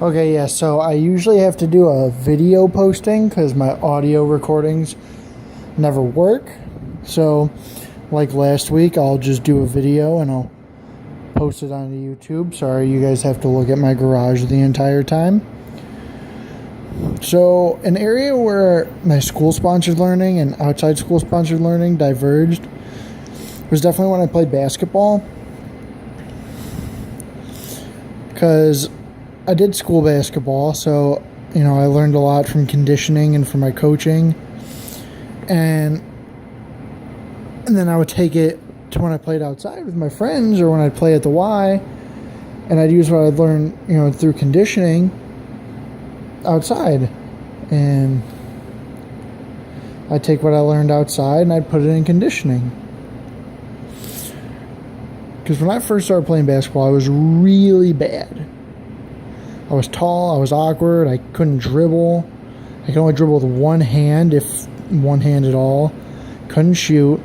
Okay, yeah, so I usually have to do a video posting because my audio recordings never work. So, like last week, I'll just do a video and I'll post it on YouTube. Sorry, you guys have to look at my garage the entire time. So, an area where my school-sponsored learning and outside school-sponsored learning diverged was definitely when I played basketball. Because I did school basketball, so, I learned a lot from conditioning and from my coaching. And then I would take it to when I played outside with my friends or when I'd play at the Y, and I'd use what I'd learned, through conditioning outside. And I'd take what I learned outside and I'd put it in conditioning. Because when I first started playing basketball, I was really bad. I was tall, I was awkward, I couldn't dribble. I could only dribble with one hand, if one hand at all. Couldn't shoot.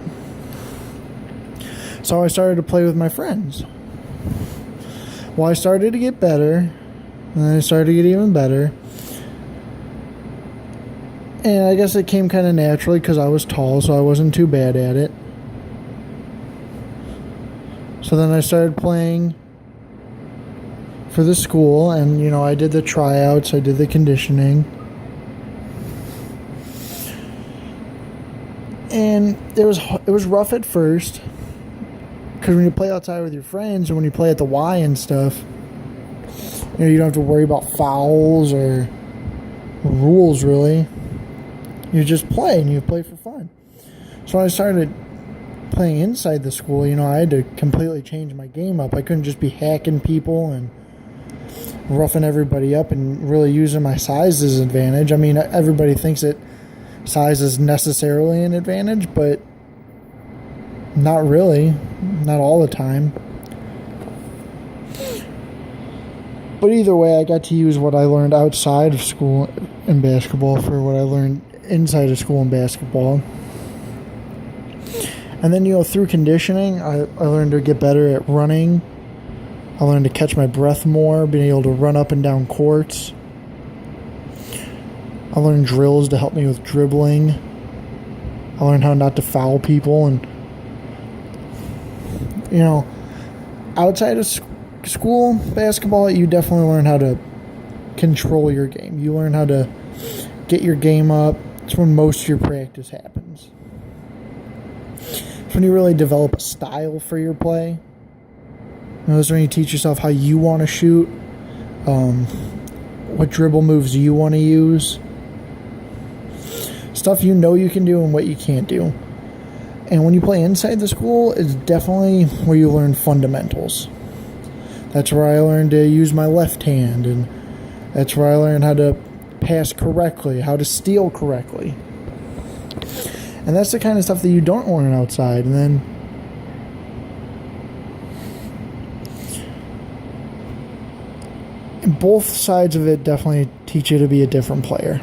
So I started to play with my friends. Well, I started to get better, and then I started to get even better. And I guess it came kind of naturally because I was tall, so I wasn't too bad at it. So then I started playing for the school, and I did the tryouts, I did the conditioning, and it was rough at first, because when you play outside with your friends and when you play at the Y and stuff, you don't have to worry about fouls or rules really. You just play and you play for fun. So when I started playing inside the school, I had to completely change my game up. I couldn't just be hacking people and roughing everybody up and really using my size as an advantage. I mean, everybody thinks that size is necessarily an advantage, but not really. Not all the time. But either way, I got to use what I learned outside of school in basketball for what I learned inside of school in basketball. And then, through conditioning, I learned to get better at running. I learned to catch my breath more, being able to run up and down courts. I learned drills to help me with dribbling. I learned how not to foul people. And, outside of school basketball, you definitely learn how to control your game. You learn how to get your game up. It's when most of your practice happens. It's when you really develop a style for your play. That's when you teach yourself how you want to shoot, what dribble moves you want to use, stuff you can do and what you can't do. And when you play inside the school, it's definitely where you learn fundamentals. That's where I learned to use my left hand, and that's where I learned how to pass correctly, how to steal correctly. And that's the kind of stuff that you don't learn outside. And then both sides of it definitely teach you to be a different player.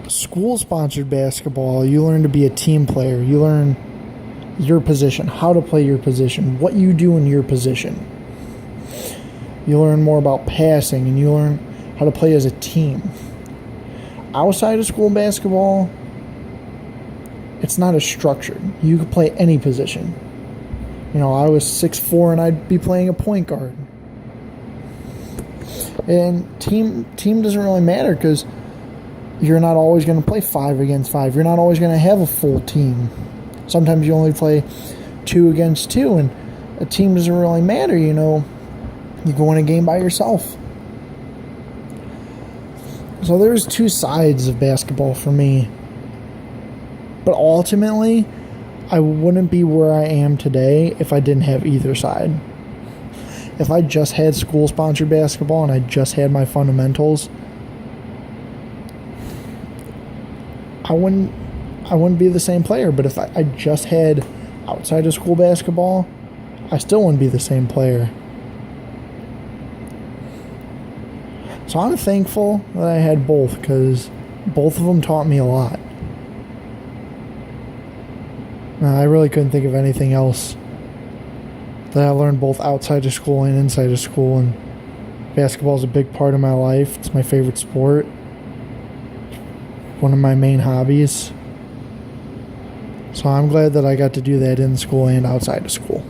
School-sponsored basketball, you learn to be a team player. You learn your position, how to play your position, what you do in your position. You learn more about passing, and you learn how to play as a team. Outside of school basketball, it's not as structured. You could play any position. I was 6'4", and I'd be playing a point guard. And team doesn't really matter because you're not always going to play 5 against 5. You're not always going to have a full team. Sometimes you only play 2 against 2, and a team doesn't really matter. You go win a game by yourself. So there's two sides of basketball for me. But ultimately, I wouldn't be where I am today if I didn't have either side. If I just had school-sponsored basketball and I just had my fundamentals, I wouldn't be the same player. But if I just had outside of school basketball, I still wouldn't be the same player. So I'm thankful that I had both, because both of them taught me a lot. I really couldn't think of anything else that I learned both outside of school and inside of school, and Basketball is a big part of my life. It's my favorite sport. One of my main hobbies. So I'm glad that I got to do that in school and outside of school.